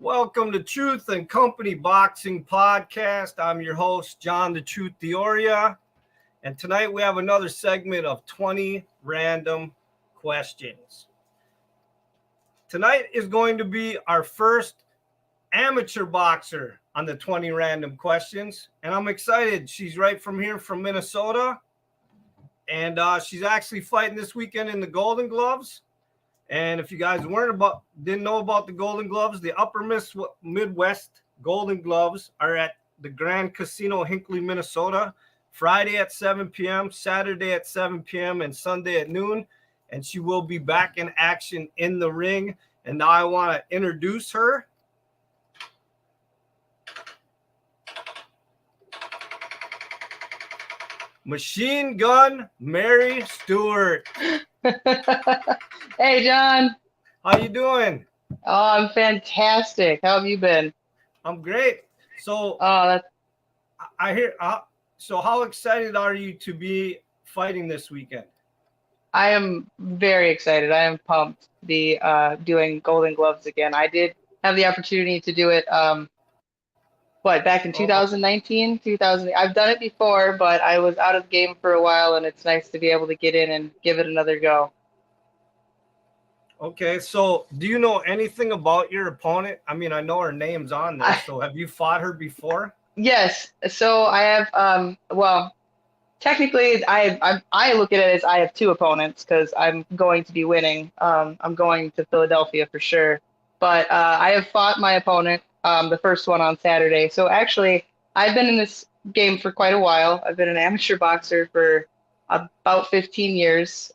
Welcome to Truth and Company Boxing Podcast. I'm your host, John the Truth Dioria. And tonight we have another segment of 20 random questions. Tonight is going to be our first amateur boxer on the 20 random questions. And I'm excited. She's right from here from Minnesota. And she's actually fighting this weekend in the Golden Gloves. And if you guys didn't know about the Golden Gloves, the Upper Midwest Golden Gloves are at the Grand Casino, Hinckley, Minnesota, Friday at 7 p.m., Saturday at 7 p.m., and Sunday at noon. And she will be back in action in the ring. And now I want to introduce her. Machine Gun Meri Stewart. Hey, John. How you doing? Oh, I'm fantastic. How have you been? I'm great. So, I hear. So, how excited are you to be fighting this weekend? I am very excited. I am pumped to be doing Golden Gloves again. I did have the opportunity to do it. Back in 2019, 2000. I've done it before, but I was out of the game for a while, and it's nice to be able to get in and give it another go. Okay, so do you know anything about your opponent? I mean, I know her name's on there. So have you fought her before? Yes. So I have. Technically, I look at it as I have two opponents because I'm going to be winning. I'm going to Philadelphia for sure. But I have fought my opponent, the first one on Saturday. So actually, I've been in this game for quite a while. I've been an amateur boxer for about 15 years.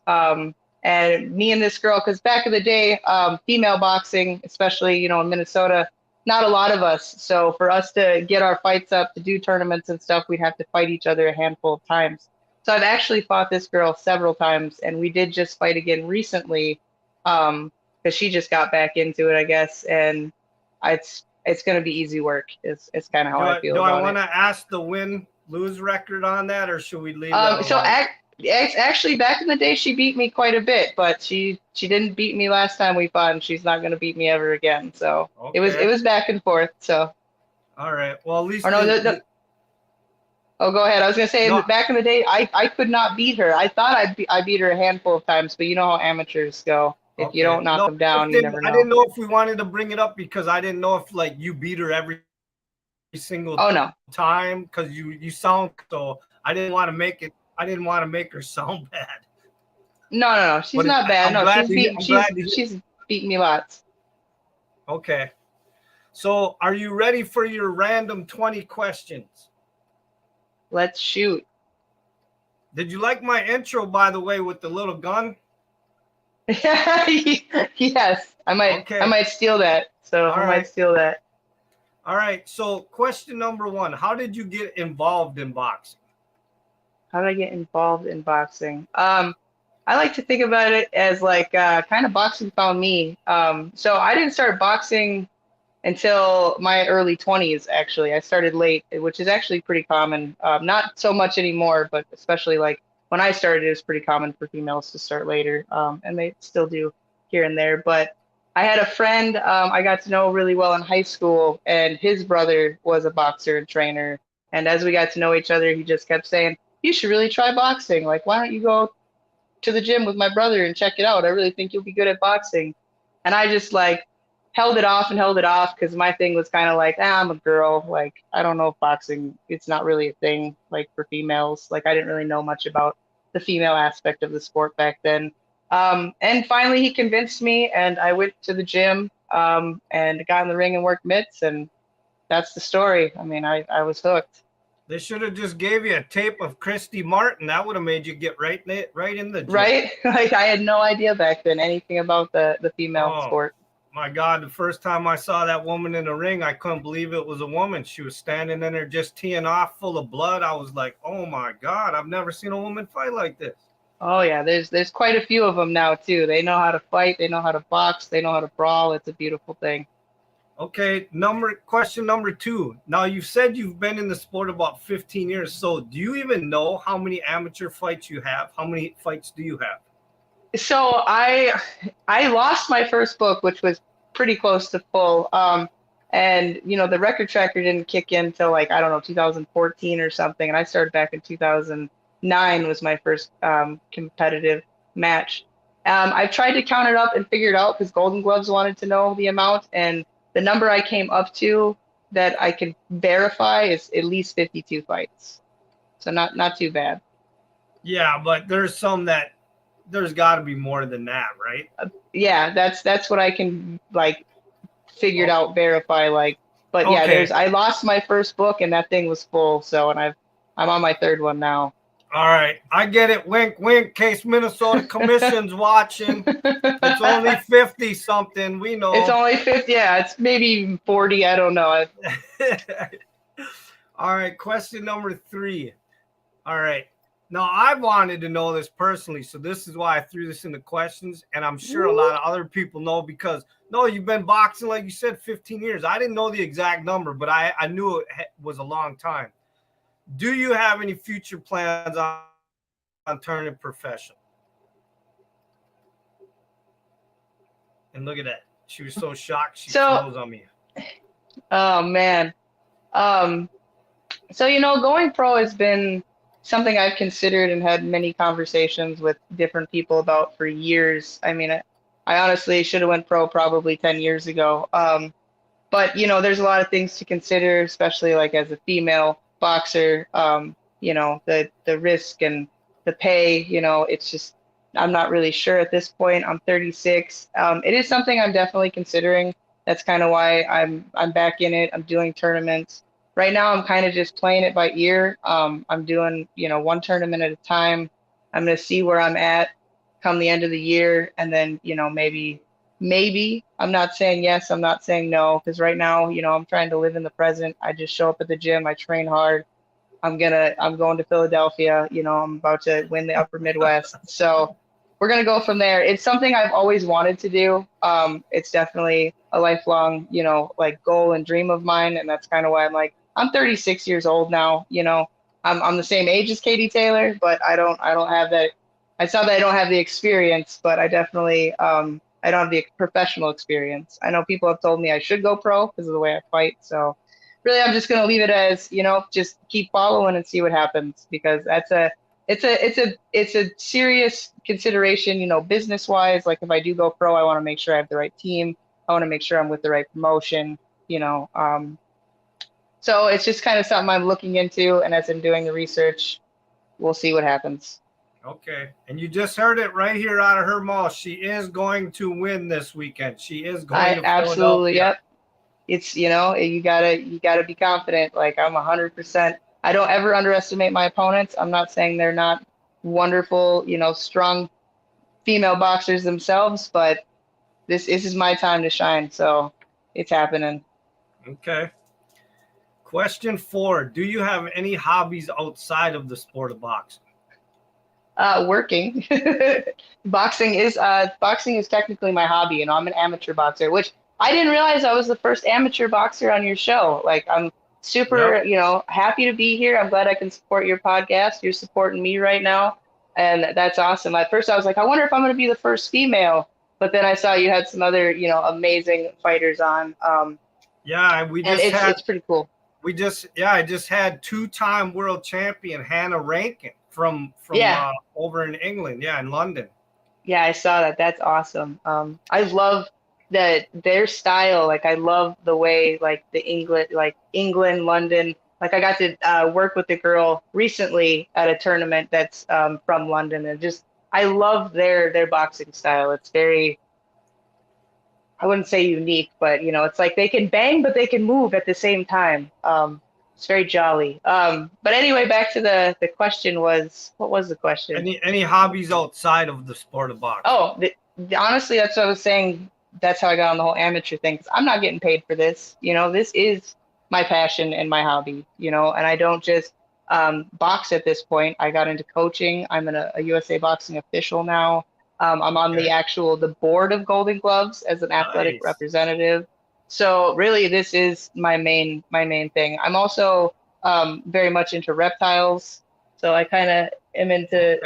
And me and this girl, because back in the day, female boxing, especially, in Minnesota, not a lot of us. So for us to get our fights up, to do tournaments and stuff, we'd have to fight each other a handful of times. So I've actually fought this girl several times, and we did just fight again recently because she just got back into it, I guess. And it's going to be easy work. It's kind of how I feel about it. Do I want to ask the win-lose record on that, or should we leave that alone? It's actually, back in the day, she beat me quite a bit, but she didn't beat me last time we fought, and she's not going to beat me ever again. So okay. it was back and forth. So. All right. Well, at least. Oh, go ahead. I was going to say, back in the day, I could not beat her. I thought I beat her a handful of times, but you know how amateurs go. If you don't knock them down, you never know. I didn't know if we wanted to bring it up because I didn't know if you beat her every single time because you sound so. I didn't want to make it. I didn't want to make her sound bad. No. She's not bad. She's beaten me lots. Okay. So are you ready for your random 20 questions? Let's shoot. Did you like my intro, by the way, with the little gun? Yes. I might steal that. Might steal that. All right. So question number 1. How did you get involved in boxing? How did I get involved in boxing? I like to think about it as kind of boxing found me. So I didn't start boxing until my early 20s, actually. I started late, which is actually pretty common. Not so much anymore, but especially when I started, it was pretty common for females to start later. And they still do here and there. But I had a friend I got to know really well in high school, and his brother was a boxer and trainer. And as we got to know each other, he just kept saying, you should really try boxing. Why don't you go to the gym with my brother and check it out? I really think you'll be good at boxing. And I just held it off because my thing was kind of I'm a girl. I don't know if boxing, it's not really a thing for females. I didn't really know much about the female aspect of the sport back then. And finally he convinced me, and I went to the gym and got in the ring and worked mitts, and that's the story. I mean, I was hooked. They should have just gave you a tape of Christy Martin. That would have made you get right in the gym. Right? I had no idea back then anything about the female sport. My God, the first time I saw that woman in the ring, I couldn't believe it was a woman. She was standing in there just teeing off full of blood. I was like, oh my God, I've never seen a woman fight like this. Oh yeah, there's quite a few of them now too. They know how to fight, they know how to box, they know how to brawl. It's a beautiful thing. Okay, question number 2. Now, you've said you've been in the sport about 15 years. So do you even know how many amateur fights you have? How many fights do you have? So I lost my first book, which was pretty close to full. And, the record tracker didn't kick in till like, I don't know, 2014 or something. And I started back in 2009 was my first competitive match. I've tried to count it up and figure it out because Golden Gloves wanted to know the amount. And the number I came up to that I can verify is at least 52 fights. So not too bad. Yeah, but there's got to be more than that, right? Yeah, that's what I can like figured out, verify, like. But yeah, Okay. I lost my first book and that thing was full. So, and I'm on my third one now. All right, I get it. Wink, wink. Case Minnesota Commission's watching. It's only 50 something. We know. It's only 50. Yeah, it's maybe 40. I don't know. All right, question number 3. All right. Now, I've wanted to know this personally, so this is why I threw this in the questions, and I'm sure a lot of other people know because, no, you've been boxing, like you said, 15 years. I didn't know the exact number, but I knew it was a long time. Do you have any future plans on turning professional? And look at that. She was so shocked she froze on me. Oh, man. So, going pro has been something I've considered and had many conversations with different people about for years. I mean, I honestly should have went pro probably 10 years ago. But, there's a lot of things to consider, especially like as a female boxer, the risk and the pay, it's just, I'm not really sure at this point. I'm 36. It is something I'm definitely considering. That's kind of why I'm back in it. I'm doing tournaments. Right now, I'm kind of just playing it by ear. I'm doing, one tournament at a time. I'm going to see where I'm at come the end of the year. And then, maybe I'm not saying yes, I'm not saying no, because right now, I'm trying to live in the present. I just show up at the gym, I train hard. I'm going to Philadelphia. I'm about to win the Upper Midwest. So we're going to go from there. It's something I've always wanted to do. It's definitely a lifelong, like goal and dream of mine. And that's kind of why I'm 36 years old now. I'm the same age as Katie Taylor, but I don't have that. It's not that I don't have the experience, but I definitely, I don't have the professional experience. I know people have told me I should go pro because of the way I fight. So really, I'm just going to leave it as, just keep following and see what happens, because it's a serious consideration, business wise. Like if I do go pro, I want to make sure I have the right team. I want to make sure I'm with the right promotion, so it's just kind of something I'm looking into. And as I'm doing the research, we'll see what happens. Okay. And you just heard it right here out of her mouth. She is going to win this weekend. She is going to absolutely. Philadelphia. Yep. It's, you gotta be confident. Like I'm 100%. I don't ever underestimate my opponents. I'm not saying they're not wonderful, strong female boxers themselves, but this is my time to shine. So it's happening. Okay. Question 4. Do you have any hobbies outside of the sport of boxing? Working. Boxing is technically my hobby. I'm an amateur boxer, which I didn't realize I was the first amateur boxer on your show. Like I'm super, happy to be here. I'm glad I can support your podcast. You're supporting me right now, and that's awesome. At first I was like, I wonder if I'm going to be the first female, but then I saw you had some other, amazing fighters on. Yeah, it's pretty cool. I just had 2-time world champion Hannah Rankin from over in England, in London. Yeah, I saw that. That's awesome. I love that their style. Like I love the way England, London. Like I got to work with a girl recently at a tournament that's from London, and just I love their boxing style. It's very, I wouldn't say unique, but it's like they can bang, but they can move at the same time. It's very jolly. But anyway, back to the question was, what was the question? Any hobbies outside of the sport of boxing? Oh, honestly, that's what I was saying. That's how I got on the whole amateur thing. 'Cause I'm not getting paid for this. This is my passion and my hobby, and I don't just box at this point. I got into coaching. I'm a USA Boxing official now. I'm on the board of Golden Gloves as an athletic representative. So really, this is my main thing. I'm also very much into reptiles, so I kind of am into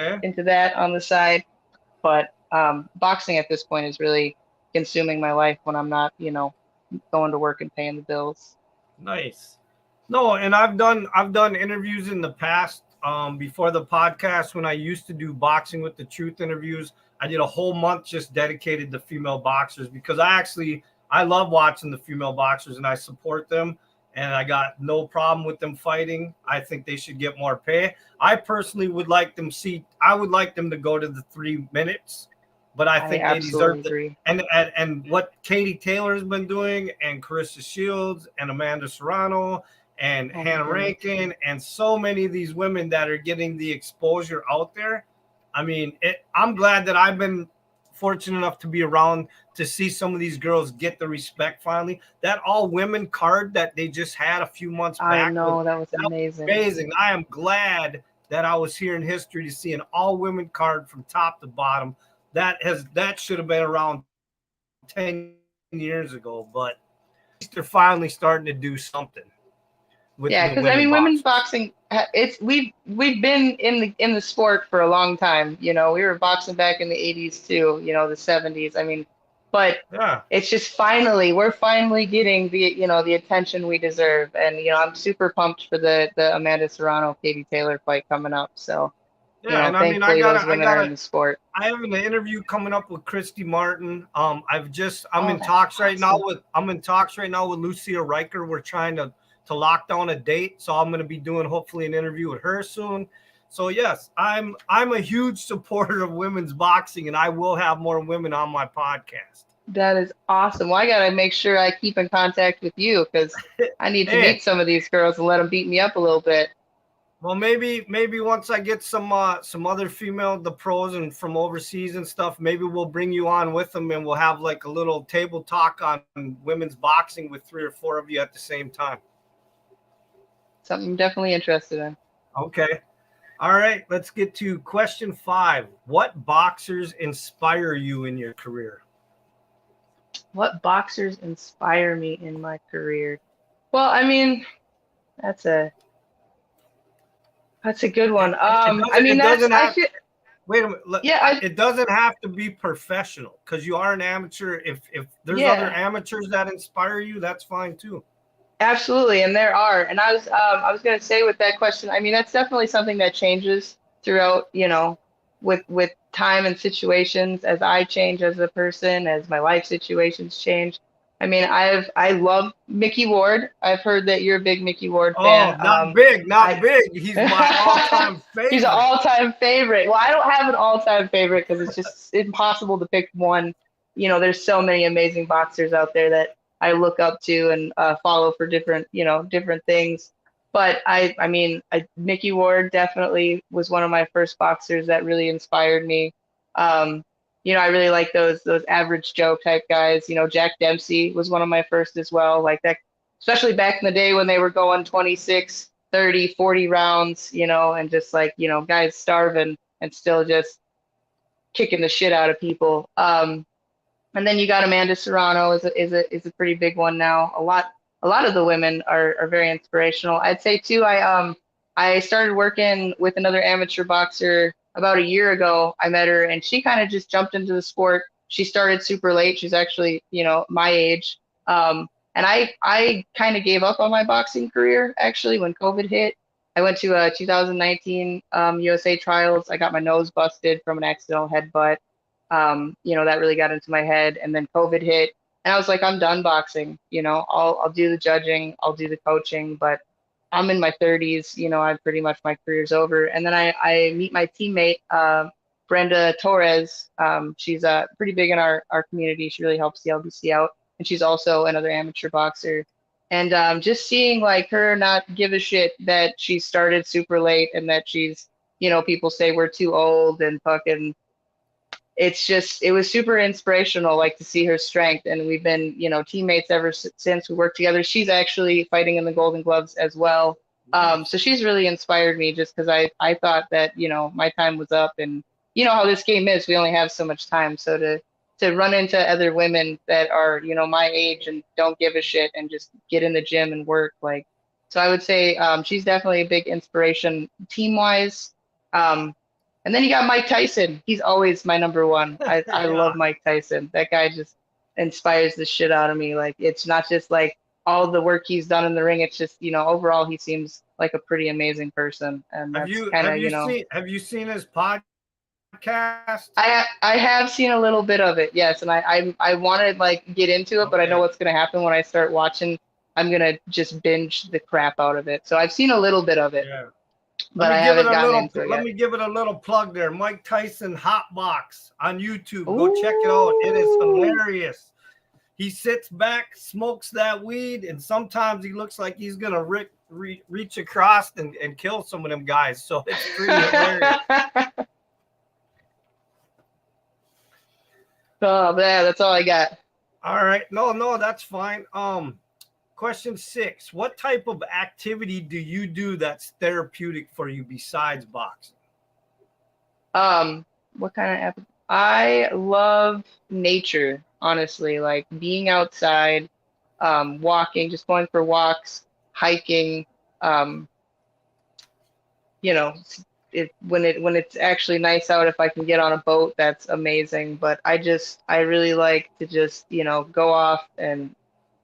that on the side. But boxing at this point is really consuming my life when I'm not, going to work and paying the bills. Nice. No, and I've done interviews in the past. Before the podcast, when I used to do Boxing with the Truth interviews, I did a whole month just dedicated to female boxers because I love watching the female boxers and I support them, and I got no problem with them fighting. I think they should get more pay. I personally would like them I would like them to go to the 3 minutes, but I I think they absolutely deserve it. agree. And what Katie Taylor has been doing, and Carissa Shields, and Amanda Serrano, and Oh my Hannah goodness. Rankin, and so many of these women that are getting the exposure out there. I mean, I'm glad that I've been fortunate enough to be around to see some of these girls get the respect finally. That all women card that they just had a few months I back know, that was that was amazing. amazing. I am glad that I was here in history to see an all women card from top to bottom. That should have been around 10 years ago, but they're finally starting to do something with Yeah, the because I women mean, women's boxers. boxing, we've been in the sport for a long time. You know, we were boxing back in the 80s too, you know, the 70s. I mean, but Yeah, it's just we're finally getting the attention we deserve. And, I'm super pumped for the Amanda Serrano, Katie Taylor fight coming up. So, yeah, and I mean, thankfully those women are in the sport. I have an interview coming up with Christy Martin. Oh, that's awesome. I'm in talks right now with Lucia Riker. We're trying to lock down a date, so I'm going to be doing hopefully an interview with her soon. So yes, I'm a huge supporter of women's boxing, and I will have more women on my podcast. That is awesome. Well, I gotta make sure I keep in contact with you because I need to Hey, meet some of these girls and let them beat me up a little bit. well, maybe once I get some other female the pros and from overseas and stuff, maybe we'll bring you on with them and we'll have like a little table talk on women's boxing with 3 or 4 of you at the same time. Something I'm definitely interested in. Okay. All right, let's get to question 5. What boxers inspire you in your career? What boxers inspire me in my career? Well, I mean, that's a that's a good one. It I doesn't mean, it doesn't I have feel wait a minute. yeah, It doesn't have to be professional because you are an amateur. If there's other yeah, amateurs that inspire you, that's fine too. absolutely, and there are. And I was gonna say with that question, I mean, that's definitely something that changes throughout, with time and situations as I change as a person, as my life situations change. I mean, I love Mickey Ward. I've heard that you're a big Mickey Ward fan. Oh, not big, not I big. He's my all-time He's an favorite. all-time favorite. Well, I don't have an all-time favorite because it's just impossible to pick one. There's so many amazing boxers out there that I look up to and follow for different things. But I mean, Mickey Ward definitely was one of my first boxers that really inspired me. Um, I really like those average Joe type guys. Jack Dempsey was one of my first as well. Like that, especially back in the day when they were going 26, 30, 40 rounds, and just like, guys starving and still just kicking the shit out of people. And then you got Amanda Serrano is a pretty big one now. A lot of the women are very inspirational. I'd say too, I started working with another amateur boxer about a year ago. I met her and she kind of just jumped into the sport. She started super late. She's actually, my age. And I kind of gave up on my boxing career actually when COVID hit. I went to 2019 USA trials. I got my nose busted from an accidental headbutt. That really got into my head. And then COVID hit, and I was like, I'm done boxing. I'll do the judging, I'll do the coaching, but I'm in my 30s. I'm pretty much my career's over. And then I meet my teammate, Brenda Torres. She's pretty big in our community. She really helps the LBC out, and she's also another amateur boxer. And just seeing like her not give a shit that she started super late and that people say we're too old and fucking it was super inspirational, like to see her strength. And we've been, teammates ever since we worked together. She's actually fighting in the Golden Gloves as well. So she's really inspired me just because I thought that, my time was up, and you know how this game is. We only have so much time. So to run into other women that are, my age and don't give a shit and just get in the gym and work, like, so I would say she's definitely a big inspiration team wise. And then you got Mike Tyson. He's always my number one. I Yeah. love Mike Tyson. That guy just, inspires the shit out of me. Like it's not just like all the work he's done in the ring. It's just, overall he seems like a pretty amazing person. And Have that's you kind have of, you seen have you seen his podcast? I have seen a little bit of it, yes, and I want to like get into it, but I know Okay. what's gonna happen when I start watching. I'm gonna just binge the crap out of it. So I've seen a little bit of it, Yeah. but I haven't gotten into it Let yet. me give it a little plug there. Mike Tyson Hot Box on YouTube. Go check it out. It is Ooh. hilarious. He sits back, smokes that weed, and sometimes he looks like he's gonna reach across and kill some of them guys. So it's pretty hilarious. Oh man, that's all I got. All right. No, that's fine. Question 6. What type of activity do you do that's therapeutic for you besides boxing? What kind of app? I love nature, honestly, like being outside, walking, just going for walks, hiking, um, you know, when it's actually nice out, if I can get on a boat, that's amazing. But I really like to just, go off and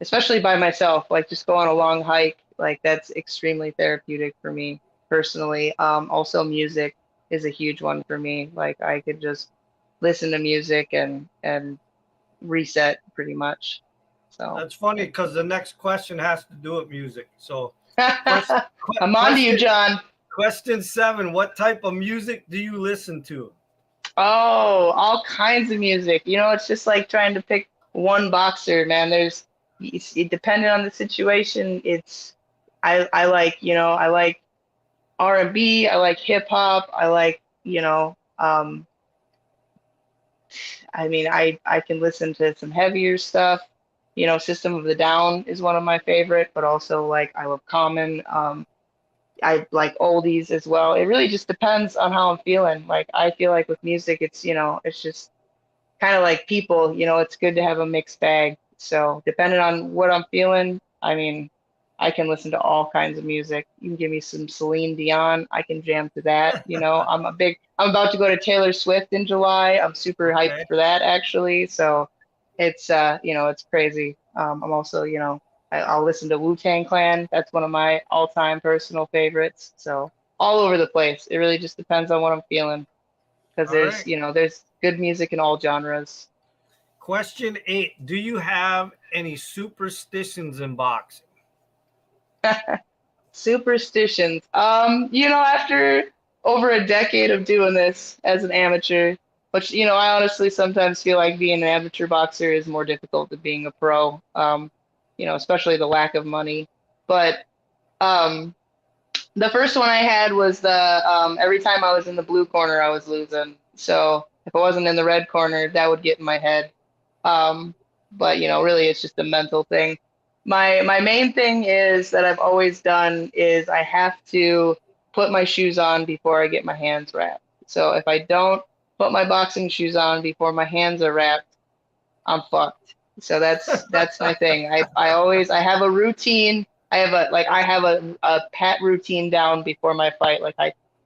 especially by myself, like just go on a long hike. Like that's extremely therapeutic for me personally. Also music is a huge one for me. Like I could just listen to music and reset pretty much. So That's funny yeah. because the next question has to do with music. So, question, I'm on to you, question, John. question 7. What type of music do you listen to? Oh, all kinds of music. It's just like trying to pick one boxer, man. It depending on the situation. I like, I like R&B, I like hip hop, I like, I mean, I can listen to some heavier stuff. System of the Down is one of my favorite, but also like I love Common. I like oldies as well. It really just depends on how I'm feeling. Like I feel like with music, it's just kind of like people, it's good to have a mixed bag. So depending on what I'm feeling, I mean, I can listen to all kinds of music. You can give me some Celine Dion, I can jam to that. I'm about to go to Taylor Swift in July. I'm super hyped Okay. for that actually. So it's crazy. I'm also, I'll listen to Wu-Tang Clan. That's one of my all-time personal favorites. So all over the place. It really just depends on what I'm feeling because All right. there's good music in all genres. Question 8. Do you have any superstitions in boxing? Superstitions. After over a decade of doing this as an amateur, which, I honestly sometimes feel like being an amateur boxer is more difficult than being a pro, especially the lack of money. But um, the first one I had was every time I was in the blue corner, I was losing. So if I wasn't in the red corner, that would get in my head. Um, but really, it's just a mental thing. My main thing is that I've always done is I have to put my shoes on before I get my hands wrapped. So if I don't put my boxing shoes on before my hands are wrapped, I'm fucked. So that's my thing. I have a routine. I have a pat routine down before my fight. Like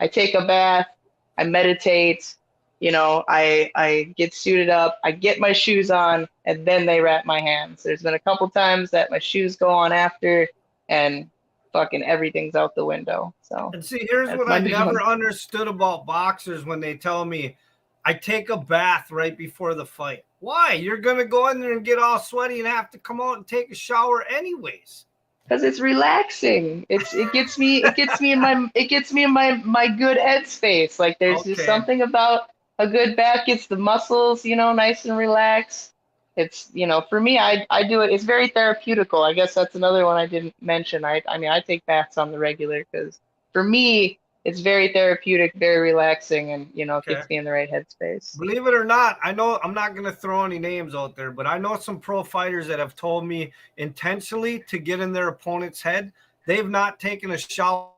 I take a bath, I meditate, I get suited up, I get my shoes on, and then they wrap my hands. There's been a couple times that my shoes go on after and fucking everything's out the window. So And see, here's that's what my I big one. never understood about boxers when they tell me I take a bath right before the fight. Why? You're gonna go in there and get all sweaty and have to come out and take a shower anyways. Because it's relaxing. It gets me in my good headspace. Like there's just Okay. something about a good bath gets the muscles, nice and relaxed. It's, for me, I do it. It's very therapeutical. I guess that's another one I didn't mention. I mean, I take baths on the regular because for me, it's very therapeutic, very relaxing, and it Okay. gets me in the right headspace. Believe it or not, I know I'm not going to throw any names out there, but I know some pro fighters that have told me intentionally to get in their opponent's head. They've not taken a shower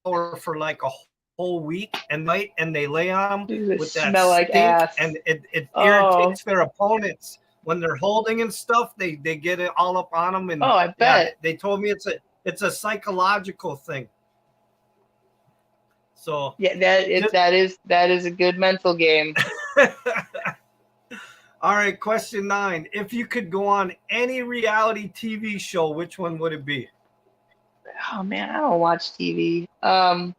for like a whole week and night, and they lay on them Dude, it with that smell like stink, ass. and it Oh, irritates their opponents when they're holding and stuff. They get it all up on them, and oh, I yeah, bet. they told me it's a psychological thing. So Yeah, that is a good mental game. All right, question 9. If you could go on any reality TV show, which one would it be? Oh man, I don't watch TV. I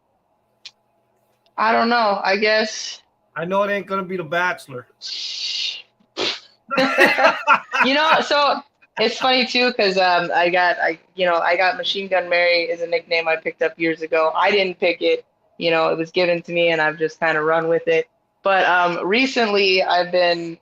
don't know. I guess. I know it ain't gonna be The Bachelor. So it's funny too because I got Machine Gun Mary is a nickname I picked up years ago. I didn't pick it. It was given to me and I've just kind of run with it. But recently I've been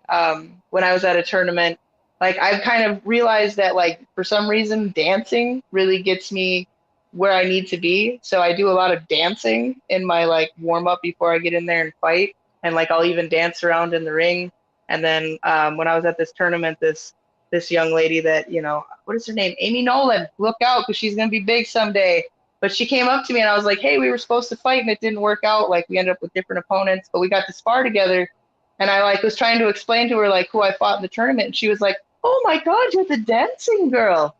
when I was at a tournament, like I've kind of realized that like for some reason dancing really gets me where I need to be. So I do a lot of dancing in my like warm up before I get in there and fight. And like I'll even dance around in the ring. And then when I was at this tournament, this young lady that, what is her name? Amy Nolan. Look out because she's gonna be big someday. But she came up to me and I was like, hey, we were supposed to fight and it didn't work out. Like we ended up with different opponents, but we got to spar together. And I like was trying to explain to her like who I fought in the tournament. And she was like, oh my God, you're the dancing girl.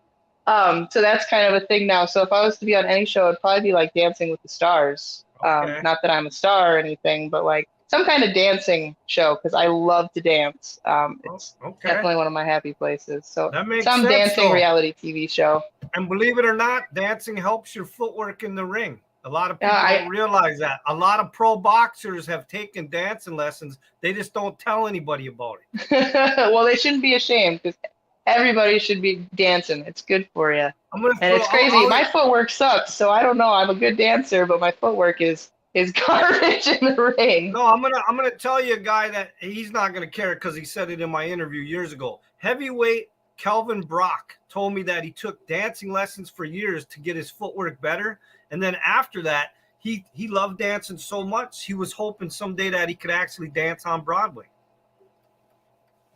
So that's kind of a thing now. So if I was to be on any show, it'd probably be like Dancing with the Stars. Okay. Not that I'm a star or anything, but like some kind of dancing show because I love to dance. It's definitely one of my happy places. So that makes some sense, dancing though. reality TV show. And believe it or not, dancing helps your footwork in the ring. A lot of people don't realize that. A lot of pro boxers have taken dancing lessons. They just don't tell anybody about it. Well, they shouldn't be ashamed because everybody should be dancing. It's good for you. It's crazy. My footwork sucks, so I don't know. I'm a good dancer, but my footwork is garbage in the ring. No, I'm gonna tell you a guy that he's not gonna care because he said it in my interview years ago. Heavyweight Kelvin Brock told me that he took dancing lessons for years to get his footwork better. And then after that, he loved dancing so much, he was hoping someday that he could actually dance on Broadway.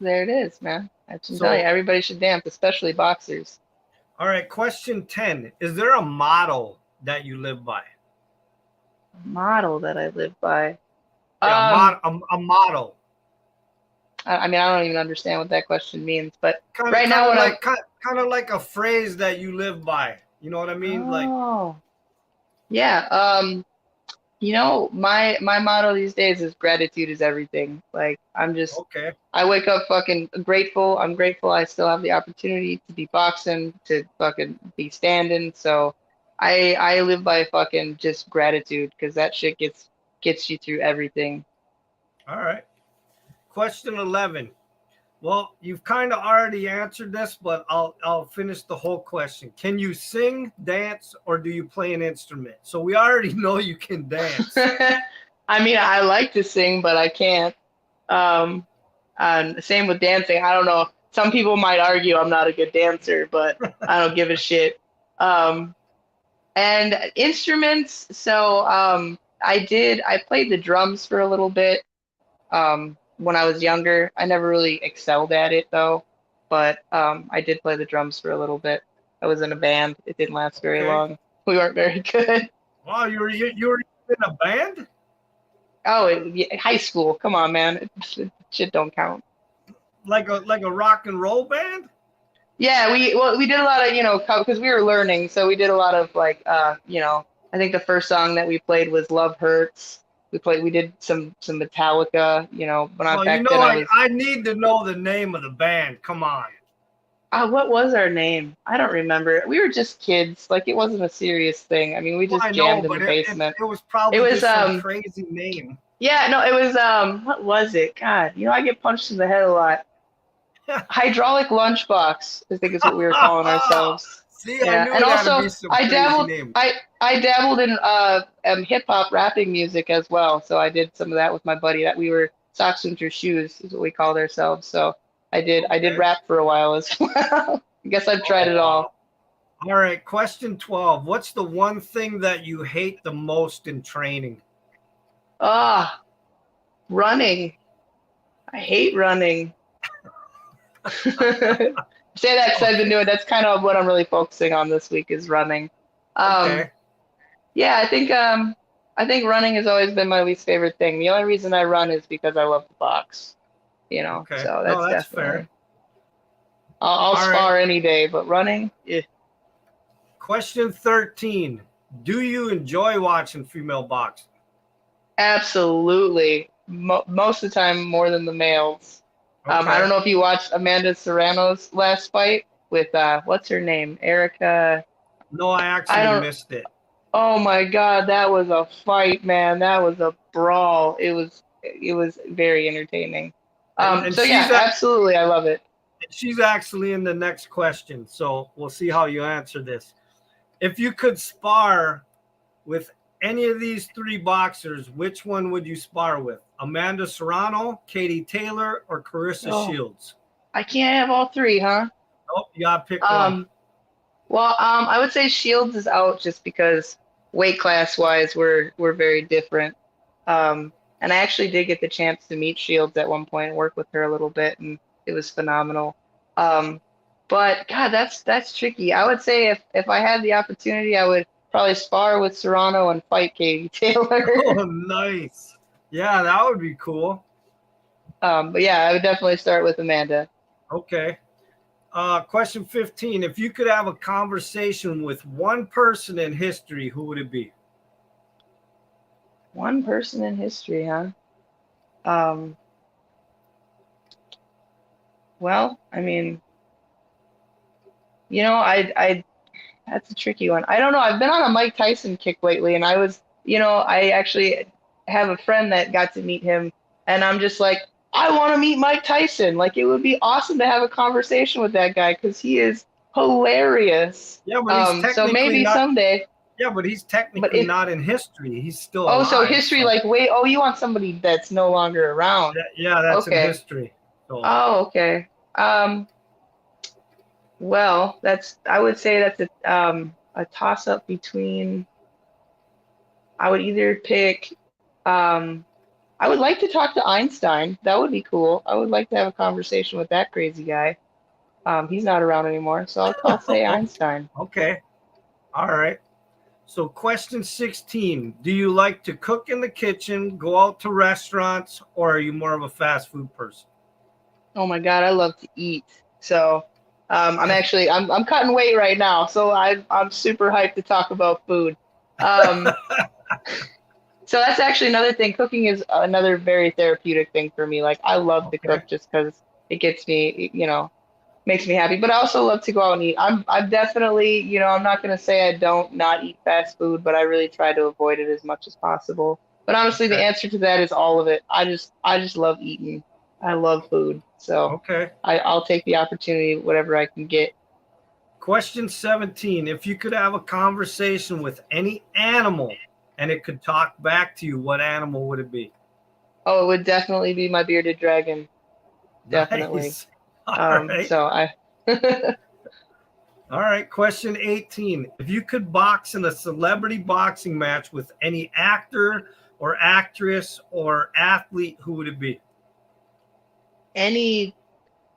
There it is, man. I can tell you, everybody should dance, especially boxers. All right, question 10. Is there a motto that you live by? A motto that I live by? Yeah, a motto. I mean, I don't even understand what that question means, but kind of like a phrase that you live by. You know what I mean? Yeah. My motto these days is gratitude is everything. Like I'm just okay. I wake up fucking grateful. I'm grateful I still have the opportunity to be boxing, to fucking be standing. So I live by fucking just gratitude because that shit gets you through everything. All right. Question 11. Well, you've kind of already answered this, but I'll finish the whole question. Can you sing, dance, or do you play an instrument? So we already know you can dance. I mean, I like to sing, but I can't. And same with dancing. I don't know. Some people might argue I'm not a good dancer, but I don't give a shit. And instruments. So I played the drums for a little bit. When I was younger. I never really excelled at it though, but I did play the drums for a little bit. I was in a band. It didn't last very long. We weren't very good. Wow, you were in a band? Oh, high school. Come on, man. Shit don't count. Like a rock and roll band? Yeah, we did a lot of, because we were learning, so we did a lot of like, I think the first song that we played was Love Hurts. We did some Metallica, I need to know the name of the band. Come on. What was our name? I don't remember. We were just kids. Like it wasn't a serious thing. I mean, we just jammed in the basement. It was probably just some crazy name. Yeah, no, it was what was it? God, I get punched in the head a lot. Hydraulic lunchbox, I think is what we were calling ourselves. See, yeah. I knew and also be some I dabbled in hip hop rapping music as well. So I did some of that with my buddy. That we were Socks Winter Shoes is what we called ourselves. So I did rap for a while as well. I guess I've tried it all. All right, question 12. What's the one thing that you hate the most in training? Running. I hate running. Say that because I've been doing. That's kind of what I'm really focusing on this week is running. Okay. Yeah, I think running has always been my least favorite thing. The only reason I run is because I love to box. Okay. So that's definitely fair. I'll spar any day, but running. Yeah. Question 13. Do you enjoy watching female boxing? Absolutely. Most of the time, more than the males. I Okay. don't know if you watched Amanda Serrano's last fight with what's her name? Erica. No, I I actually don't missed it. Oh my God, that was a fight, man. That was a brawl. It was very entertaining. And So yeah, absolutely, I love it. she's actually in the next question. So we'll see how you answer this. If you could spar with any of these three boxers, which one would you spar with? Amanda Serrano, Katie Taylor, or Carissa Oh, Shields? I can't have all three, huh? Oh, you gotta pick one. Um, well, I would say Shields is out just because weight class wise, we're very different. And I actually did get the chance to meet Shields at one point and work with her a little bit, and it was phenomenal. Um, but God, that's tricky. I would say if I had the opportunity, I would probably spar with Serrano and fight Katie Taylor. Oh, nice. Yeah, that would be cool. But yeah, I would definitely start with Amanda. Okay. Question 15. If you could have a conversation with one person in history, who would it be? One person in history, huh? Um, well, I mean, I that's a tricky one. I don't know. I've been on a Mike Tyson kick lately, and I actually have a friend that got to meet him, and I'm just like, I want to meet Mike Tyson. Like, it would be awesome to have a conversation with that guy because he is hilarious. Yeah, but he's So technically maybe not. someday. Yeah, but he's But technically not in history. He's still so alive. history, So like, wait, oh, you want somebody that's no longer around? yeah, that's in Okay. history. So Oh, okay. Well, I would say that's a toss up between. I would either pick. Um, I would like to talk to Einstein. That would be cool. I would like to have a conversation with that crazy guy. He's not around anymore, so I'll say Einstein. okay, all right. So question 16. Do you like to cook in the kitchen, go out to restaurants, or are you more of a fast food person? Oh my God, I love to eat. So I'm cutting weight right now, so I'm super hyped to talk about food. Um, so that's actually another thing. Cooking is another very therapeutic thing for me. Like I love to Okay. cook just because it gets me, makes me happy. But I also love to go out and eat. I'm definitely, I'm not gonna say I don't not eat fast food, but I really try to avoid it as much as possible. But honestly, the Okay. answer to that is all of it. I just love eating. I love food. So Okay. I'll take the opportunity, whatever I can get. Question 17. If you could have a conversation with any animal and it could talk back to you, what animal would it be? Oh, it would definitely be my bearded dragon. Definitely. Nice. All right. So I All right. Question 18. If you could box in a celebrity boxing match with any actor or actress or athlete, who would it be? any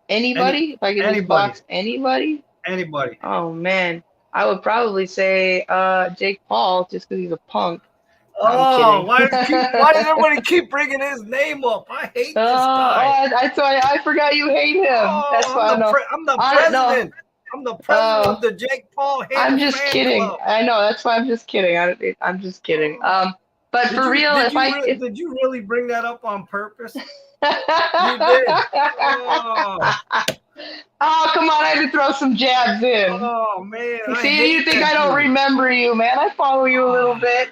Any anybody, if I could just anybody. box anybody. Anybody. Oh man, I would probably say Jake Paul just because he's a punk. No, I'm Oh, kidding. why does everybody keep bringing his name up? I hate this guy. I forgot you hate him. That's Oh, fine. No, I'm the I no. president. I'm the president of Uh, the Jake Paul I'm hater just fan kidding. club. I know that's why I'm just kidding. I'm just kidding. Oh. But Did for you real, did if you I re- if did you really bring that up on purpose? You did. Oh, Oh, come on, I had to throw some jabs in. oh man, I See, you hate think I that don't dude. remember you, man. I follow you a little Oh, bit.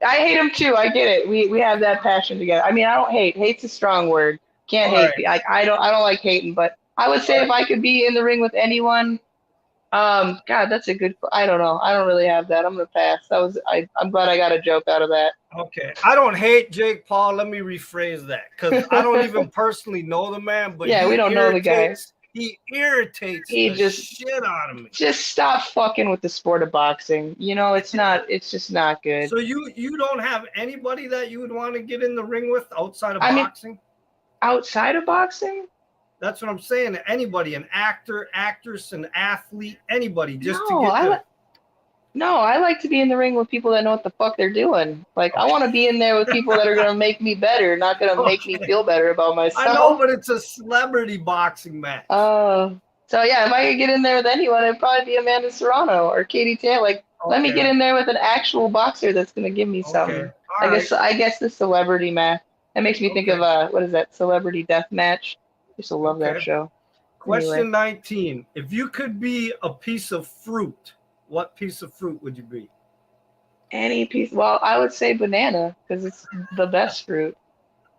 I hate him too. I get it. We have that passion together. I mean, I don't hate. Hate's a strong word. Can't all hate. right, I don't like hating, but I would all say if right. I could be in the ring with anyone, God, that's a good. I don't know. I don't really have that. I'm gonna pass. I'm glad I got a joke out of that. Okay, I don't hate Jake Paul. Let me rephrase that because I don't even personally know the man, but Yeah, we don't know the guy. He irritates He the just shit out of me. just stop fucking with the sport of boxing. It's not. It's just not good. So you don't have anybody that you would want to get in the ring with outside of I mean, boxing? outside of boxing. That's what I'm saying. Anybody, an actor, actress, an athlete, anybody, just to No, get to. no, I like to be in the ring with people that know what the fuck they're doing. Like, I Okay. want to be in there with people that are gonna make me better, not gonna make me Okay. feel better about I know, myself. but it's a celebrity boxing match. So yeah, if I could get in there with anyone, it'd probably be Amanda Serrano or Katie Taylor. Like, let me get Okay. in there with an actual boxer that's gonna give me Okay. something. All right. I guess the celebrity match. That makes me think of Okay. what is that? Celebrity Death Match. Used to love that Okay. show. Anyway, Question 19. If you could be a piece of fruit, what piece of fruit would you be? any piece. Well, I would say banana because it's the best fruit,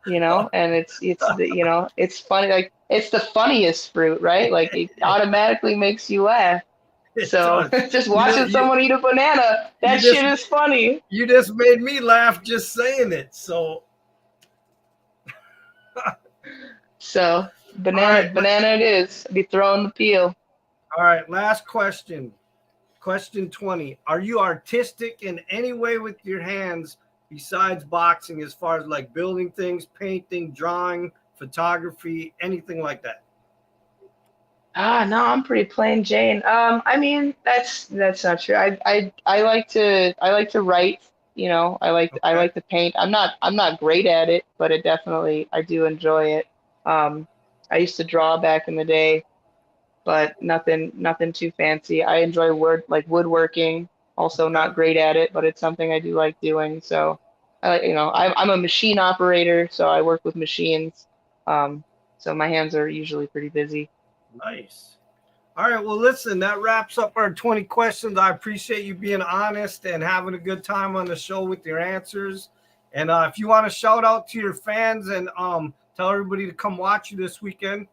and it's funny. Like it's the funniest fruit, right? Like it automatically makes you laugh. It So does. just You know, watching you someone eat a banana, you that just shit is funny. you just made me laugh just saying it. So, So all right, banana it is. Be throwing the peel. all right. Last question. Question 20. Are you artistic in any way with your hands besides boxing, as far as like building things, painting, drawing, photography, anything like that? No, I'm pretty plain Jane. I mean, that's not true. I like to write, I Okay. like to paint. I'm not great at it, but I do enjoy it. Um, I used to draw back in the day, but nothing too fancy. I enjoy woodworking. Also Okay. not great at it, but it's something I do like doing. So I'm a machine operator, so I work with machines. Um, so my hands are usually pretty busy. Nice. All right. Well, listen, that wraps up our 20 questions. I appreciate you being honest and having a good time on the show with your answers. And if you want to shout out to your fans and tell everybody to come watch you this weekend.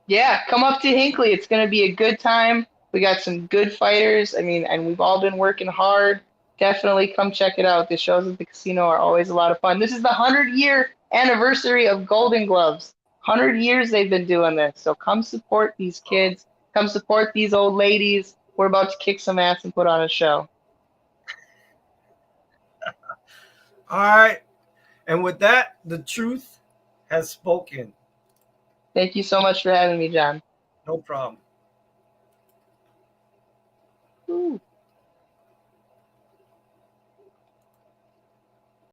Yeah, come up to Hinckley. It's going to be a good time. We got some good fighters. I mean, and we've all been working hard. Definitely come check it out. The shows at the casino are always a lot of fun. This is the 100-year anniversary of Golden Gloves. 100 years they've been doing this. So come support these kids. Come support these old ladies. We're about to kick some ass and put on a show. All right. And with that, the truth has spoken. Thank you so much for having me, John. No problem. Ooh.